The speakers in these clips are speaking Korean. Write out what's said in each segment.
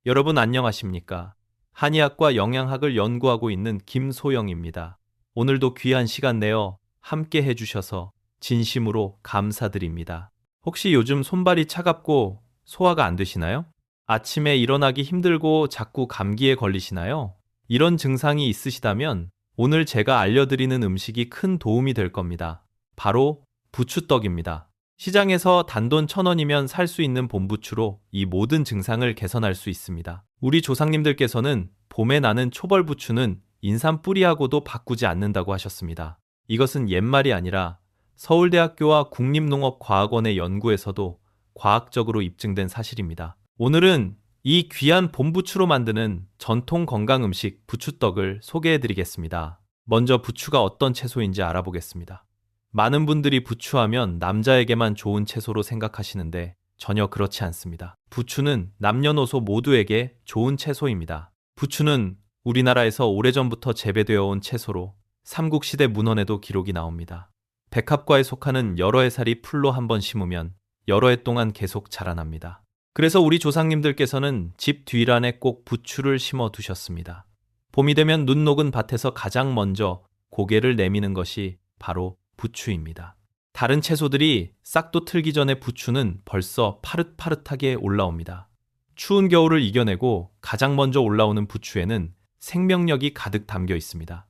여러분 안녕하십니까? 한의학과 영양학을 연구하고 있는 김소영입니다. 오늘도 귀한 시간 내어 함께 해주셔서 진심으로 감사드립니다. 혹시 요즘 손발이 차갑고 소화가 안 되시나요? 아침에 일어나기 힘들고 자꾸 감기에 걸리시나요? 이런 증상이 있으시다면 오늘 제가 알려드리는 음식이 큰 도움이 될 겁니다. 바로 부추떡입니다. 시장에서 단돈 1,000원이면 살 수 있는 봄부추로 이 모든 증상을 개선할 수 있습니다. 우리 조상님들께서는 봄에 나는 초벌부추는 인삼 뿌리하고도 바꾸지 않는다고 하셨습니다. 이것은 옛말이 아니라 서울대학교와 국립농업과학원의 연구에서도 과학적으로 입증된 사실입니다. 오늘은 이 귀한 봄부추로 만드는 전통 건강 음식 부추떡을 소개해 드리겠습니다. 먼저 부추가 어떤 채소인지 알아보겠습니다. 많은 분들이 부추하면 남자에게만 좋은 채소로 생각하시는데 전혀 그렇지 않습니다. 부추는 남녀노소 모두에게 좋은 채소입니다. 부추는 우리나라에서 오래전부터 재배되어 온 채소로 삼국시대 문헌에도 기록이 나옵니다. 백합과에 속하는 여러 해살이 풀로 한번 심으면 여러 해 동안 계속 자라납니다. 그래서 우리 조상님들께서는 집 뒷란에 꼭 부추를 심어 두셨습니다. 봄이 되면 눈 녹은 밭에서 가장 먼저 고개를 내미는 것이 바로 부추입니다. 다른 채소들이 싹도 틀기 전에 부추는 벌써 파릇파릇하게 올라옵니다. 추운 겨울을 이겨내고 가장 먼저 올라오는 부추에는 생명력이 가득 담겨 있습니다.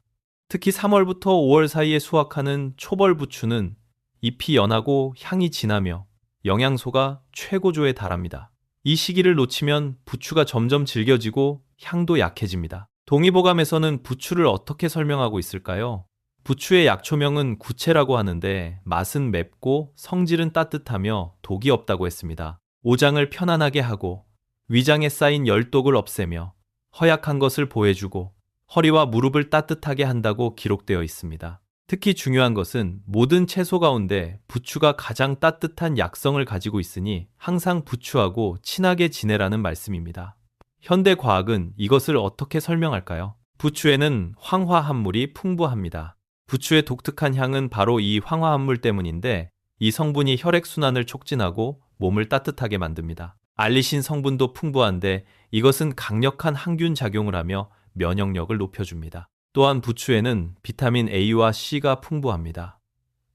특히 3월부터 5월 사이에 수확하는 초벌 부추는 잎이 연하고 향이 진하며 영양소가 최고조에 달합니다. 이 시기를 놓치면 부추가 점점 질겨지고 향도 약해집니다. 동의보감에서는 부추를 어떻게 설명하고 있을까요? 부추의 약초명은 구채라고 하는데 맛은 맵고 성질은 따뜻하며 독이 없다고 했습니다. 오장을 편안하게 하고 위장에 쌓인 열독을 없애며 허약한 것을 보해주고 허리와 무릎을 따뜻하게 한다고 기록되어 있습니다. 특히 중요한 것은 모든 채소 가운데 부추가 가장 따뜻한 약성을 가지고 있으니 항상 부추하고 친하게 지내라는 말씀입니다. 현대 과학은 이것을 어떻게 설명할까요? 부추에는 황화합물이 풍부합니다. 부추의 독특한 향은 바로 이 황화합물 때문인데 이 성분이 혈액순환을 촉진하고 몸을 따뜻하게 만듭니다. 알리신 성분도 풍부한데 이것은 강력한 항균 작용을 하며 면역력을 높여줍니다. 또한 부추에는 비타민 A와 C가 풍부합니다.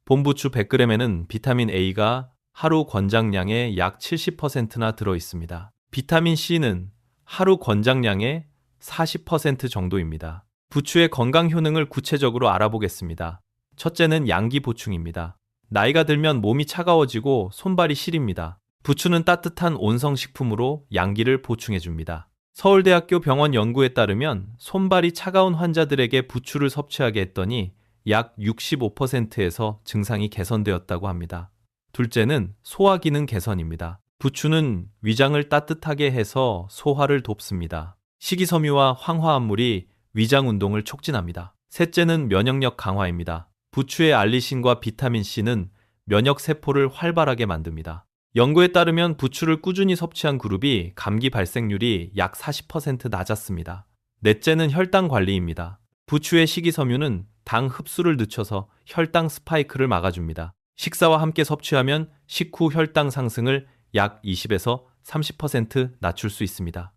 봄부추 100g에는 비타민 A가 하루 권장량의 약 70%나 들어있습니다. 비타민 C는 하루 권장량의 40% 정도입니다. 부추의 건강 효능을 구체적으로 알아보겠습니다. 첫째는 양기 보충입니다. 나이가 들면 몸이 차가워지고 손발이 시립니다. 부추는 따뜻한 온성식품으로 양기를 보충해줍니다. 서울대학교 병원 연구에 따르면 손발이 차가운 환자들에게 부추를 섭취하게 했더니 약 65%에서 증상이 개선되었다고 합니다. 둘째는 소화 기능 개선입니다. 부추는 위장을 따뜻하게 해서 소화를 돕습니다. 식이섬유와 황화합물이 위장 운동을 촉진합니다. 셋째는 면역력 강화입니다. 부추의 알리신과 비타민 C는 면역 세포를 활발하게 만듭니다. 연구에 따르면 부추를 꾸준히 섭취한 그룹이 감기 발생률이 약 40% 낮았습니다. 넷째는 혈당 관리입니다. 부추의 식이섬유는 당 흡수를 늦춰서 혈당 스파이크를 막아줍니다. 식사와 함께 섭취하면 식후 혈당 상승을 약 20에서 30% 낮출 수 있습니다.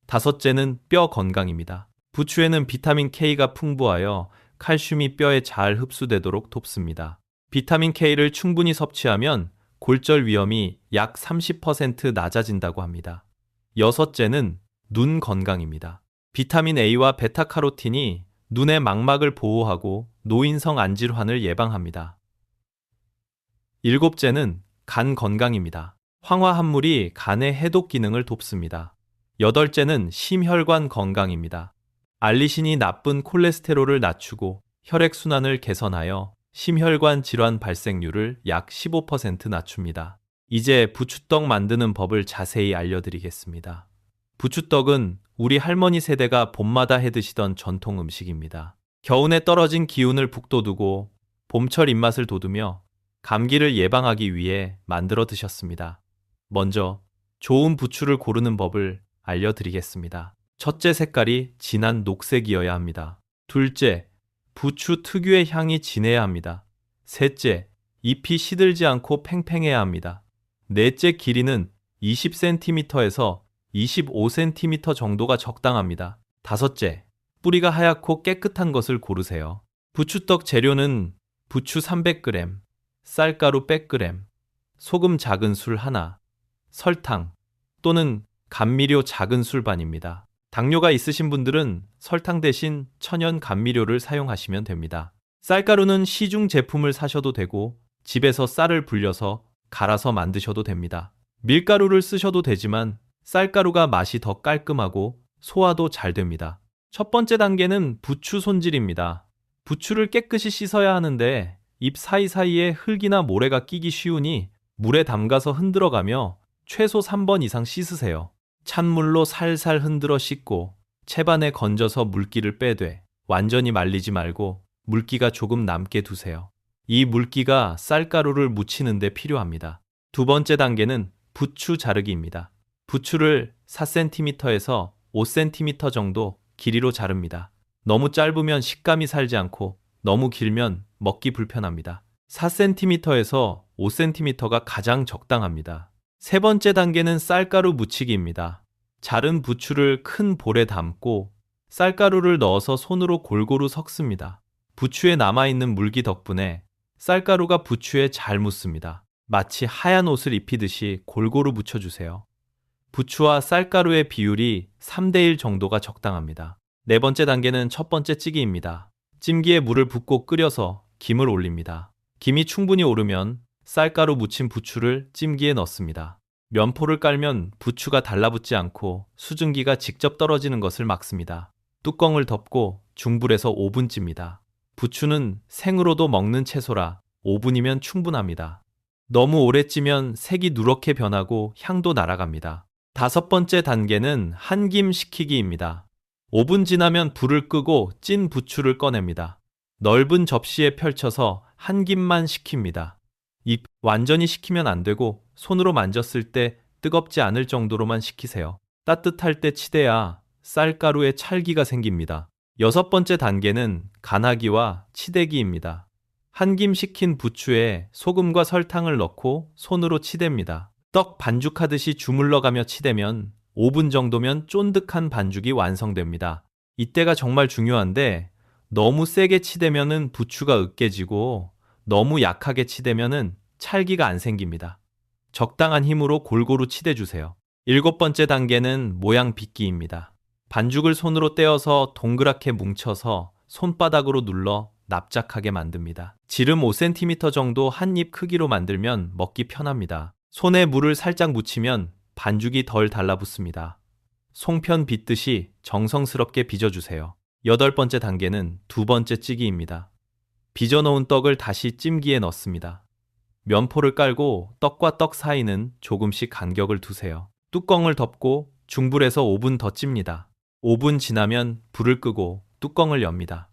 다섯째는 뼈 건강입니다. 부추에는 비타민 K가 풍부하여 칼슘이 뼈에 잘 흡수되도록 돕습니다. 비타민 K를 충분히 섭취하면 골절 위험이 약 30% 낮아진다고 합니다. 여섯째는 눈 건강입니다. 비타민 A와 베타카로틴이 눈의 망막을 보호하고 노인성 안질환을 예방합니다. 일곱째는 간 건강입니다. 황화합물이 간의 해독 기능을 돕습니다. 여덟째는 심혈관 건강입니다. 알리신이 나쁜 콜레스테롤을 낮추고 혈액순환을 개선하여 심혈관 질환 발생률을 약 15% 낮춥니다. 이제 부추떡 만드는 법을 자세히 알려드리겠습니다. 부추떡은 우리 할머니 세대가 봄마다 해드시던 전통 음식입니다. 겨우내 떨어진 기운을 북돋우고 봄철 입맛을 돋우며 감기를 예방하기 위해 만들어 드셨습니다. 먼저 좋은 부추를 고르는 법을 알려드리겠습니다. 첫째, 색깔이 진한 녹색이어야 합니다. 둘째, 부추 특유의 향이 진해야 합니다. 셋째, 잎이 시들지 않고 팽팽해야 합니다. 넷째, 길이는 20cm에서 25cm 정도가 적당합니다. 다섯째, 뿌리가 하얗고 깨끗한 것을 고르세요. 부추떡 재료는 부추 300g, 쌀가루 100g, 소금 작은 술 하나, 설탕 또는 감미료 작은 술 반입니다. 당뇨가 있으신 분들은 설탕 대신 천연 감미료를 사용하시면 됩니다. 쌀가루는 시중 제품을 사셔도 되고 집에서 쌀을 불려서 갈아서 만드셔도 됩니다. 밀가루를 쓰셔도 되지만 쌀가루가 맛이 더 깔끔하고 소화도 잘 됩니다. 첫 번째 단계는 부추 손질입니다. 부추를 깨끗이 씻어야 하는데 잎 사이사이에 흙이나 모래가 끼기 쉬우니 물에 담가서 흔들어가며 최소 3번 이상 씻으세요. 찬물로 살살 흔들어 씻고 채반에 건져서 물기를 빼되 완전히 말리지 말고 물기가 조금 남게 두세요. 이 물기가 쌀가루를 묻히는 데 필요합니다. 두 번째 단계는 부추 자르기입니다. 부추를 4cm에서 5cm 정도 길이로 자릅니다. 너무 짧으면 식감이 살지 않고 너무 길면 먹기 불편합니다. 4cm에서 5cm가 가장 적당합니다. 세 번째 단계는 쌀가루 묻히기입니다. 자른 부추를 큰 볼에 담고 쌀가루를 넣어서 손으로 골고루 섞습니다. 부추에 남아있는 물기 덕분에 쌀가루가 부추에 잘 묻습니다. 마치 하얀 옷을 입히듯이 골고루 묻혀주세요. 부추와 쌀가루의 비율이 3대1 정도가 적당합니다. 네 번째 단계는 첫 번째 찌기입니다. 찜기에 물을 붓고 끓여서 김을 올립니다. 김이 충분히 오르면 쌀가루 묻힌 부추를 찜기에 넣습니다. 면포를 깔면 부추가 달라붙지 않고 수증기가 직접 떨어지는 것을 막습니다. 뚜껑을 덮고 중불에서 5분 찝니다. 부추는 생으로도 먹는 채소라 5분이면 충분합니다. 너무 오래 찌면 색이 누렇게 변하고 향도 날아갑니다. 다섯 번째 단계는 한김 식히기입니다. 5분 지나면 불을 끄고 찐 부추를 꺼냅니다. 넓은 접시에 펼쳐서 한 김만 식힙니다. 잎 완전히 식히면 안 되고 손으로 만졌을 때 뜨겁지 않을 정도로만 식히세요. 따뜻할 때 치대야 쌀가루에 찰기가 생깁니다. 여섯 번째 단계는 간하기와 치대기입니다. 한 김 식힌 부추에 소금과 설탕을 넣고 손으로 치댑니다. 떡 반죽하듯이 주물러가며 치대면 5분 정도면 쫀득한 반죽이 완성됩니다. 이때가 정말 중요한데 너무 세게 치대면은 부추가 으깨지고 너무 약하게 치대면은 찰기가 안 생깁니다. 적당한 힘으로 골고루 치대주세요. 일곱 번째 단계는 모양 빚기입니다. 반죽을 손으로 떼어서 동그랗게 뭉쳐서 손바닥으로 눌러 납작하게 만듭니다. 지름 5cm 정도 한 입 크기로 만들면 먹기 편합니다. 손에 물을 살짝 묻히면 반죽이 덜 달라붙습니다. 송편 빚듯이 정성스럽게 빚어주세요. 여덟 번째 단계는 두 번째 찌기입니다. 빚어놓은 떡을 다시 찜기에 넣습니다. 면포를 깔고 떡과 떡 사이는 조금씩 간격을 두세요. 뚜껑을 덮고 중불에서 5분 더 찝니다. 5분 지나면 불을 끄고 뚜껑을 엽니다.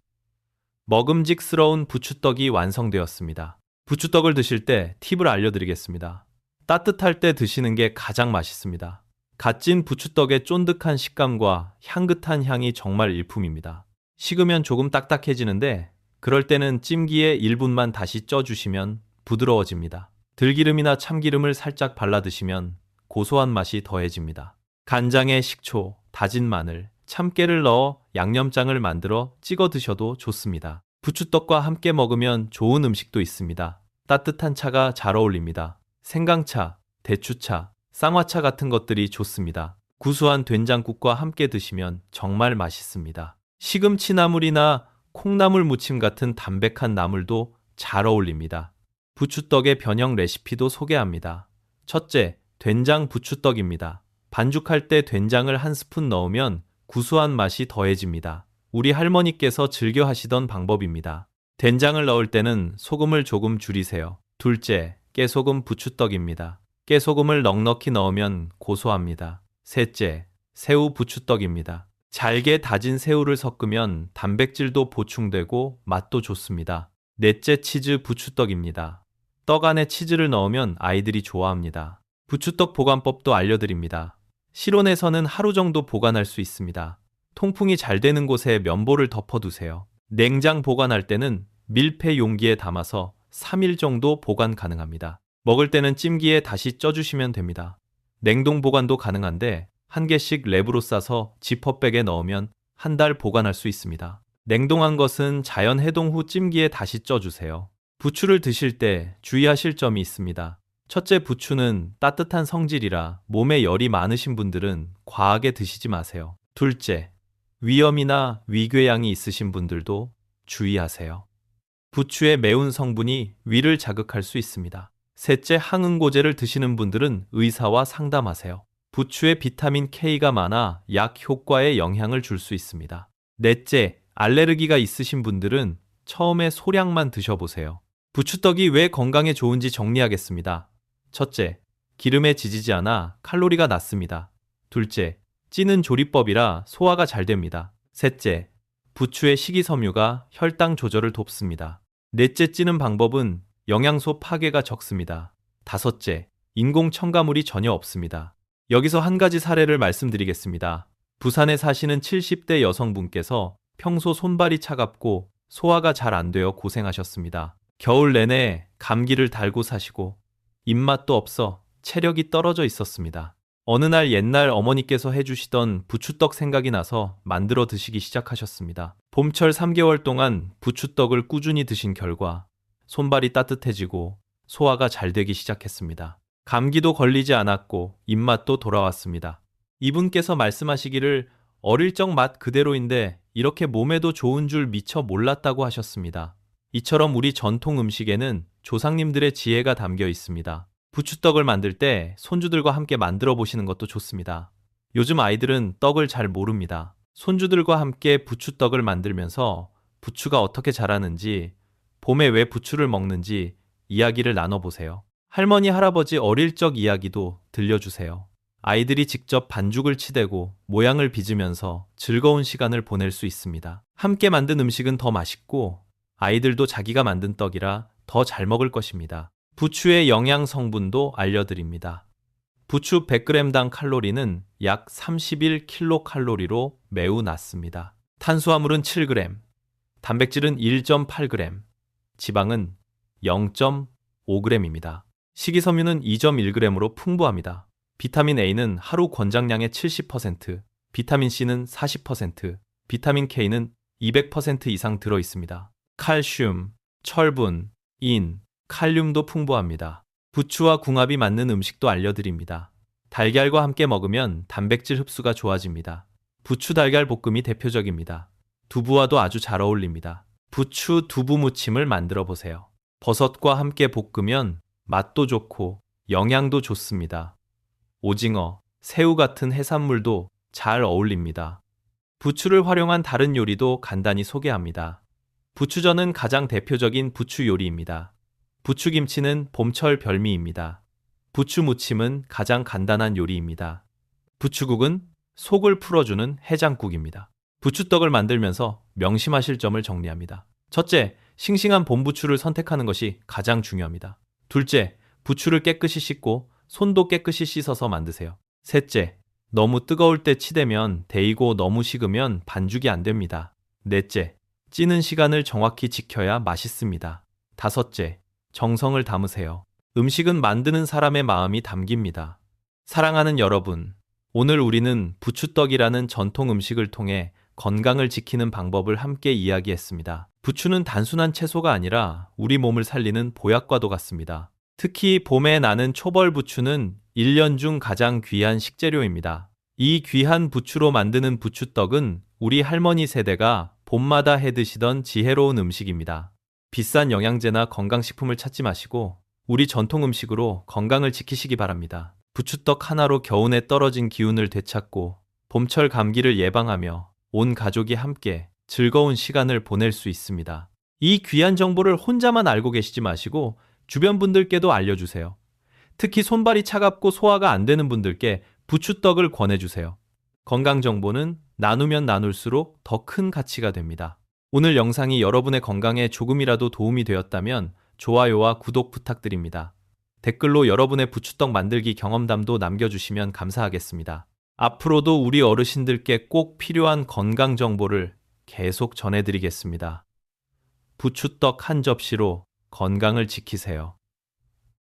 먹음직스러운 부추떡이 완성되었습니다. 부추떡을 드실 때 팁을 알려드리겠습니다. 따뜻할 때 드시는 게 가장 맛있습니다. 갓 찐 부추떡의 쫀득한 식감과 향긋한 향이 정말 일품입니다. 식으면 조금 딱딱해지는데 그럴 때는 찜기에 1분만 다시 쪄주시면 부드러워집니다. 들기름이나 참기름을 살짝 발라 드시면 고소한 맛이 더해집니다. 간장에 식초, 다진 마늘, 참깨를 넣어 양념장을 만들어 찍어 드셔도 좋습니다. 부추떡과 함께 먹으면 좋은 음식도 있습니다. 따뜻한 차가 잘 어울립니다. 생강차, 대추차, 쌍화차 같은 것들이 좋습니다. 구수한 된장국과 함께 드시면 정말 맛있습니다. 시금치 나물이나 콩나물 무침 같은 담백한 나물도 잘 어울립니다. 부추떡의 변형 레시피도 소개합니다. 첫째, 된장 부추떡입니다. 반죽할 때 된장을 한 스푼 넣으면 구수한 맛이 더해집니다. 우리 할머니께서 즐겨 하시던 방법입니다. 된장을 넣을 때는 소금을 조금 줄이세요. 둘째, 깨소금 부추떡입니다. 깨소금을 넉넉히 넣으면 고소합니다. 셋째, 새우 부추떡입니다. 잘게 다진 새우를 섞으면 단백질도 보충되고 맛도 좋습니다. 넷째, 치즈 부추떡입니다. 떡 안에 치즈를 넣으면 아이들이 좋아합니다. 부추떡 보관법도 알려드립니다. 실온에서는 하루 정도 보관할 수 있습니다. 통풍이 잘 되는 곳에 면보를 덮어두세요. 냉장 보관할 때는 밀폐 용기에 담아서 3일 정도 보관 가능합니다. 먹을 때는 찜기에 다시 쪄주시면 됩니다. 냉동 보관도 가능한데 한 개씩 랩으로 싸서 지퍼백에 넣으면 한 달 보관할 수 있습니다. 냉동한 것은 자연 해동 후 찜기에 다시 쪄주세요. 부추를 드실 때 주의하실 점이 있습니다. 첫째, 부추는 따뜻한 성질이라 몸에 열이 많으신 분들은 과하게 드시지 마세요. 둘째, 위염이나 위궤양이 있으신 분들도 주의하세요. 부추의 매운 성분이 위를 자극할 수 있습니다. 셋째, 항응고제를 드시는 분들은 의사와 상담하세요. 부추에 비타민 K가 많아 약 효과에 영향을 줄 수 있습니다. 넷째, 알레르기가 있으신 분들은 처음에 소량만 드셔보세요. 부추떡이 왜 건강에 좋은지 정리하겠습니다. 첫째, 기름에 지지지 않아 칼로리가 낮습니다. 둘째, 찌는 조리법이라 소화가 잘 됩니다. 셋째, 부추의 식이섬유가 혈당 조절을 돕습니다. 넷째, 찌는 방법은 영양소 파괴가 적습니다. 다섯째, 인공 첨가물이 전혀 없습니다. 여기서 한 가지 사례를 말씀드리겠습니다. 부산에 사시는 70대 여성분께서 평소 손발이 차갑고 소화가 잘 안 되어 고생하셨습니다. 겨울 내내 감기를 달고 사시고 입맛도 없어 체력이 떨어져 있었습니다. 어느 날 옛날 어머니께서 해주시던 부추떡 생각이 나서 만들어 드시기 시작하셨습니다. 봄철 3개월 동안 부추떡을 꾸준히 드신 결과 손발이 따뜻해지고 소화가 잘 되기 시작했습니다. 감기도 걸리지 않았고 입맛도 돌아왔습니다. 이분께서 말씀하시기를 어릴 적 맛 그대로인데 이렇게 몸에도 좋은 줄 미처 몰랐다고 하셨습니다. 이처럼 우리 전통 음식에는 조상님들의 지혜가 담겨 있습니다. 부추떡을 만들 때 손주들과 함께 만들어 보시는 것도 좋습니다. 요즘 아이들은 떡을 잘 모릅니다. 손주들과 함께 부추떡을 만들면서 부추가 어떻게 자라는지, 봄에 왜 부추를 먹는지 이야기를 나눠보세요. 할머니, 할아버지 어릴 적 이야기도 들려주세요. 아이들이 직접 반죽을 치대고 모양을 빚으면서 즐거운 시간을 보낼 수 있습니다. 함께 만든 음식은 더 맛있고 아이들도 자기가 만든 떡이라 더 잘 먹을 것입니다. 부추의 영양 성분도 알려드립니다. 부추 100g당 칼로리는 약 31kcal로 매우 낮습니다. 탄수화물은 7g, 단백질은 1.8g, 지방은 0.5g입니다. 식이섬유는 2.1g으로 풍부합니다. 비타민 A는 하루 권장량의 70%, 비타민 C는 40%, 비타민 K는 200% 이상 들어 있습니다. 칼슘, 철분, 인, 칼륨도 풍부합니다. 부추와 궁합이 맞는 음식도 알려드립니다. 달걀과 함께 먹으면 단백질 흡수가 좋아집니다. 부추 달걀 볶음이 대표적입니다. 두부와도 아주 잘 어울립니다. 부추 두부 무침을 만들어 보세요. 버섯과 함께 볶으면 맛도 좋고 영양도 좋습니다. 오징어, 새우 같은 해산물도 잘 어울립니다. 부추를 활용한 다른 요리도 간단히 소개합니다. 부추전은 가장 대표적인 부추 요리입니다. 부추김치는 봄철 별미입니다. 부추무침은 가장 간단한 요리입니다. 부추국은 속을 풀어주는 해장국입니다. 부추떡을 만들면서 명심하실 점을 정리합니다. 첫째, 싱싱한 봄부추를 선택하는 것이 가장 중요합니다. 둘째, 부추를 깨끗이 씻고 손도 깨끗이 씻어서 만드세요. 셋째, 너무 뜨거울 때 치대면 데이고 너무 식으면 반죽이 안 됩니다. 넷째, 찌는 시간을 정확히 지켜야 맛있습니다. 다섯째, 정성을 담으세요. 음식은 만드는 사람의 마음이 담깁니다. 사랑하는 여러분, 오늘 우리는 부추떡이라는 전통 음식을 통해 건강을 지키는 방법을 함께 이야기했습니다. 부추는 단순한 채소가 아니라 우리 몸을 살리는 보약과도 같습니다. 특히 봄에 나는 초벌부추는 1년 중 가장 귀한 식재료입니다. 이 귀한 부추로 만드는 부추떡은 우리 할머니 세대가 봄마다 해 드시던 지혜로운 음식입니다. 비싼 영양제나 건강식품을 찾지 마시고 우리 전통 음식으로 건강을 지키시기 바랍니다. 부추떡 하나로 겨우내 떨어진 기운을 되찾고 봄철 감기를 예방하며 온 가족이 함께 즐거운 시간을 보낼 수 있습니다. 이 귀한 정보를 혼자만 알고 계시지 마시고 주변 분들께도 알려주세요. 특히 손발이 차갑고 소화가 안 되는 분들께 부추떡을 권해주세요. 건강 정보는 나누면 나눌수록 더 큰 가치가 됩니다. 오늘 영상이 여러분의 건강에 조금이라도 도움이 되었다면 좋아요와 구독 부탁드립니다. 댓글로 여러분의 부추떡 만들기 경험담도 남겨주시면 감사하겠습니다. 앞으로도 우리 어르신들께 꼭 필요한 건강 정보를 계속 전해드리겠습니다. 부추떡 한 접시로 건강을 지키세요.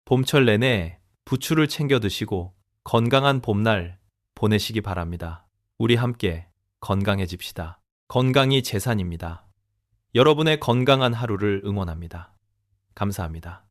봄철 내내 부추를 챙겨 드시고 건강한 봄날 보내시기 바랍니다. 우리 함께 건강해집시다. 건강이 재산입니다. 여러분의 건강한 하루를 응원합니다. 감사합니다.